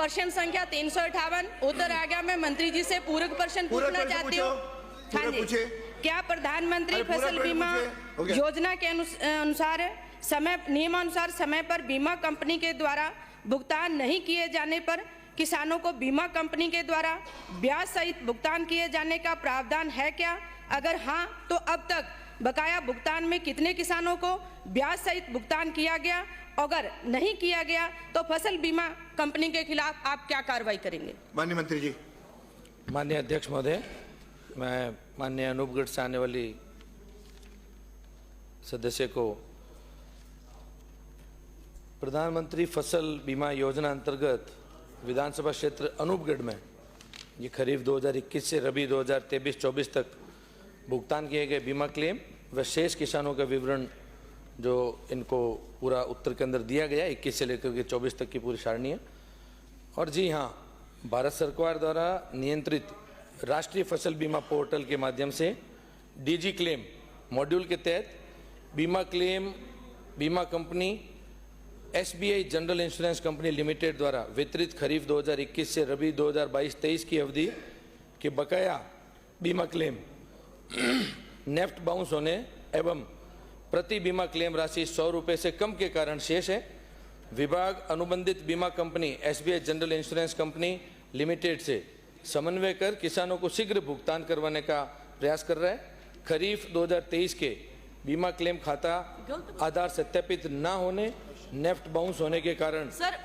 प्रश्न संख्या 358 उत्तर आ गया। मैं मंत्री जी से पूरक प्रश्न पूछना चाहती हूँ। हाँ जी, क्या प्रधानमंत्री फसल बीमा योजना के अनुसार नियमानुसार समय पर बीमा कंपनी के द्वारा भुगतान नहीं किए जाने पर किसानों को बीमा कंपनी के द्वारा ब्याज सहित भुगतान किए जाने का प्रावधान है क्या? अगर हाँ, तो अब तक बकाया भुगतान में कितने किसानों को ब्याज सहित भुगतान किया गया? अगर नहीं किया गया तो फसल बीमा कंपनी के खिलाफ आप क्या कार्रवाई करेंगे? माननीय मंत्री जी। माननीय अध्यक्ष महोदय, मैं माननीय अनूपगढ़ से आने वाली सदस्य को प्रधानमंत्री फसल बीमा योजना अंतर्गत विधानसभा क्षेत्र अनूपगढ़ में ये खरीफ 2021 से रबी 2023-24 तक भुगतान किए गए बीमा क्लेम व शेष किसानों का विवरण जो इनको पूरा उत्तर के अंदर दिया गया 21 से लेकर के 24 तक की पूरी सारणी है। और जी हाँ, भारत सरकार द्वारा नियंत्रित राष्ट्रीय फसल बीमा पोर्टल के माध्यम से डीजी क्लेम मॉड्यूल के तहत बीमा क्लेम बीमा company SBI general insurance company limited द्वारा वितरित खरीफ 2021 से रबी 2022-23 की अवधि के बकाया बीमा क्लेम नेफ्ट बाउंस होने एवं प्रति बीमा क्लेम राशि 100 रुपये से कम के कारण शेष है। विभाग अनुबंधित बीमा company SBI general insurance company limited से समन्वय कर किसानों को शीघ्र भुगतान करवाने का प्रयास कर रहा है। खरीफ 2023 के बीमा क्लेम खाता आधार सत्यापित न होने नेफ्ट बाउंस होने के कारण सर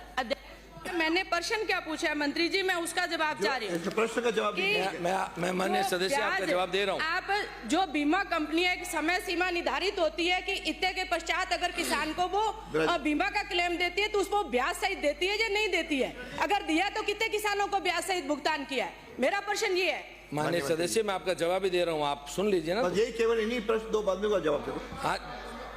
मैंने प्रश्न क्या पूछा है मंत्री जी, मैं उसका जवाब चाह रही हूँ। प्रश्न का जवाब मैं माननीय सदस्य आपका जवाब दे रहा हूँ। आप जो बीमा कंपनी एक समय सीमा निर्धारित होती है कि इतने के पश्चात अगर किसान को वो बीमा का क्लेम देती है तो उसको ब्याज सहित देती है या नहीं देती है? अगर दिया तो कितने किसानों को ब्याज सहित भुगतान किया है? मेरा प्रश्न ये है। माननीय सदस्य, मैं आपका जवाब ही दे रहा हूँ, आप सुन लीजिए ना। यही केवल इन्हीं प्रश्न 2 बातों का जवाब दो। हाँ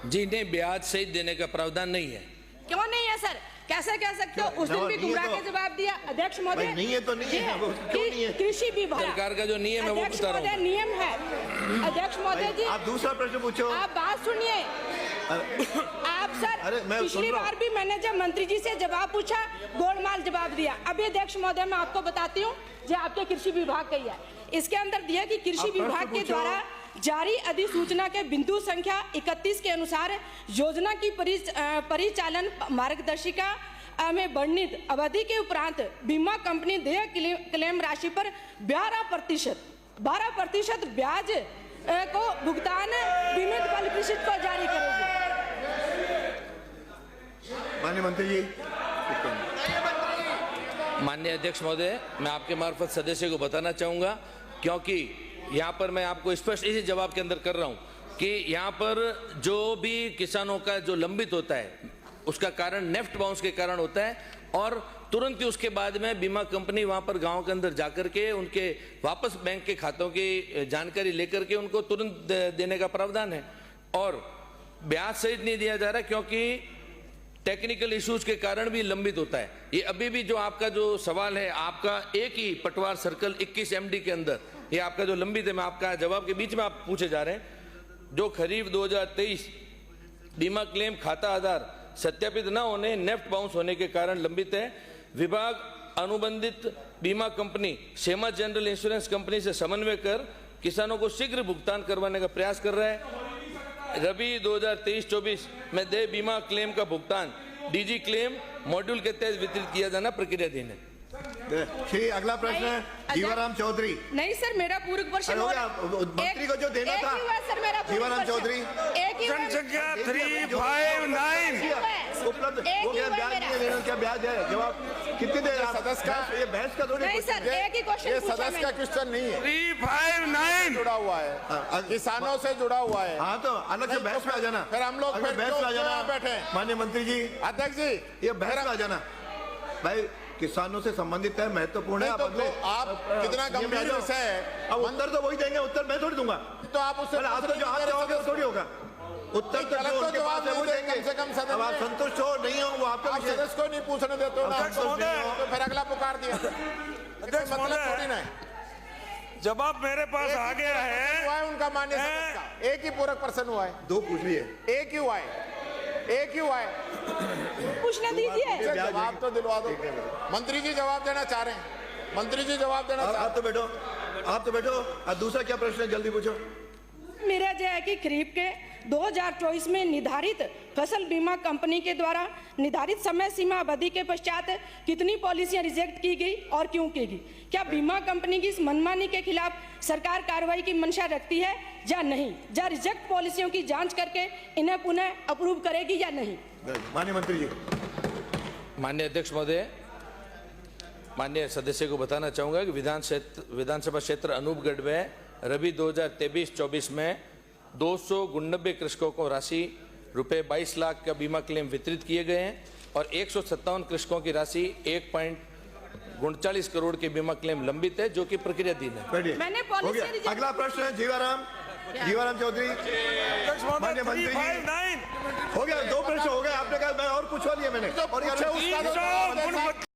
जी, नहीं, ब्याज सहित देने का प्रावधान नहीं है। क्यों नहीं है सर? कैसे कह सकते हो? उस दिन भी गुमराह के जवाब दिया अध्यक्ष महोदय। नहीं है तो नहीं है, क्यों नहीं है? कृषि विभाग सरकार का जो नियम है वो बता रहा हूं। नियम है अध्यक्ष महोदय जी। आप दूसरा प्रश्न पूछो। आप बात सुनिए। आप सर पिछली बार भी मैंने जब मंत्री जी से जवाब पूछा गोलमाल जवाब दिया। अभी अध्यक्ष महोदय मैं आपको बताती हूँ जो आपके कृषि विभाग का ही है। इसके अंदर दिया कि कृषि विभाग के द्वारा जारी अधिसूचना के बिंदु संख्या 31 के अनुसार योजना की परिचालन मार्गदर्शिका में वर्णित अवधि के उपरांत बीमा कंपनी देय क्लेम राशि पर 12% ब्याज को भुगतान बीमित फल कृषि को जारी करेगी। माननीय मंत्री जी। माननीय अध्यक्ष महोदय, मैं आपके मार्फत सदस्य को बताना चाहूँगा, क्योंकि यहाँ पर मैं आपको स्पष्ट इसी जवाब के अंदर कर रहा हूँ कि यहाँ पर जो भी किसानों का जो लंबित होता है उसका कारण नेफ्ट बाउंस के कारण होता है और तुरंत ही उसके बाद में बीमा कंपनी वहाँ पर गांव के अंदर जाकर के उनके वापस बैंक के खातों की जानकारी लेकर के उनको तुरंत देने का प्रावधान है। और ब्याज सहित नहीं दिया जा रहा क्योंकि टेक्निकल इश्यूज के कारण भी लंबित होता है। ये अभी भी जो आपका जो सवाल है, आपका एक ही पटवार सर्कल 21 MD के अंदर ये आपका जो लंबित है, मैं आपका जवाब के बीच में आप पूछे जा रहे हैं। जो खरीफ 2023 बीमा क्लेम खाता आधार सत्यापित न होने नेफ्ट बाउंस होने के कारण लंबित है। विभाग अनुबंधित बीमा कंपनी शेमा जनरल इंश्योरेंस कंपनी से समन्वय कर किसानों को शीघ्र भुगतान करवाने का प्रयास कर रहा है। रबी 2023-24 में देय बीमा क्लेम का भुगतान डीजी क्लेम मॉड्यूल के तहत वितरित किया जाना प्रक्रियाधीन है। अगला प्रश्न है जीवाराम चौधरी। नहीं सर, मेरा पूरक प्रश्न मंत्री को जो देना था सर, मेरा जीवाराम चौधरी संख्या 359 उपलब्ध हो गया। ब्याज नहीं देना, क्या ब्याज है? जवाब कितनी देर? सदस्य का ये बहस का थोड़ी। नहीं सर, एक ही क्वेश्चन ये सदस्य का क्वेश्चन नहीं है। 359 जुड़ा हुआ है, किसानों से जुड़ा हुआ है। हाँ तो अलग से बहस में आ जाना। फिर हम लोग बहस में आ जाना। बैठे माननीय मंत्री जी, अध्यक्ष जी, ये बहस में आ जाना। भाई किसानों से संबंधित है, महत्वपूर्ण है। आप कितना गंभीर विषय है। अब अंदर तो वही देंगे, उत्तर मैं थोड़ी दूंगा। तो आप उससे आप तो जो हाथ जाओगे वो थोड़ी होगा। उत्तर तो जो उनके पास है वो देंगे। कम से कम अब आप संतुष्ट हो नहीं हो वो आपका विषय। सदस्य को नहीं पूछने देते हो तो फिर अगला पुकार दिया। अध्यक्ष महोदय, जवाब मेरे पास आ गया है। उनका मान्य एक ही पूरक प्रश्न हुआ है। 2 पूछ लिए, एक ही हुआ है। एक ही हुआ है। पूछने दीजिए। मुझे जवाब तो दिलवा दो। मंत्री जी जवाब देना चाह रहे हैं। मंत्री जी जवाब देना चाह रहे हैं। आप तो बैठो। दूसरा क्या प्रश्न है, जल्दी पूछो। मेरा जो है कि खरीफ के 2024 में निर्धारित फसल बीमा कंपनी के द्वारा निर्धारित समय सीमा अवधि के पश्चात कितनी पॉलिसियां रिजेक्ट की गई और क्यों की गई? क्या बीमा कंपनी की इस मनमानी के खिलाफ सरकार कार्रवाई की मंशा रखती है या नहीं? या रिजेक्ट पॉलिसियों की जांच करके इन्हें पुनः अप्रूव करेगी या नहीं? माननीय मंत्री जी। माननीय अध्यक्ष महोदय, माननीय सदस्य को बताना चाहूंगा कि विधानसभा क्षेत्र अनूपगढ़ में रबी 2023-24 में 299 कृषकों को राशि रुपए 22 लाख का बीमा क्लेम वितरित किए गए हैं और 157 कृषकों की राशि 1.39 करोड़ के बीमा क्लेम लंबित है, जो कि प्रक्रियाधीन है। मैंने हो पॉलिसी गया। रिजेक्ट अगला प्रश्न है जीवाराम चौधरी। माननीय मंत्री जी, 359 हो गया, 2 प्रश्न हो गए। आपने कहा मैं और पूछवा लिया मैंने। और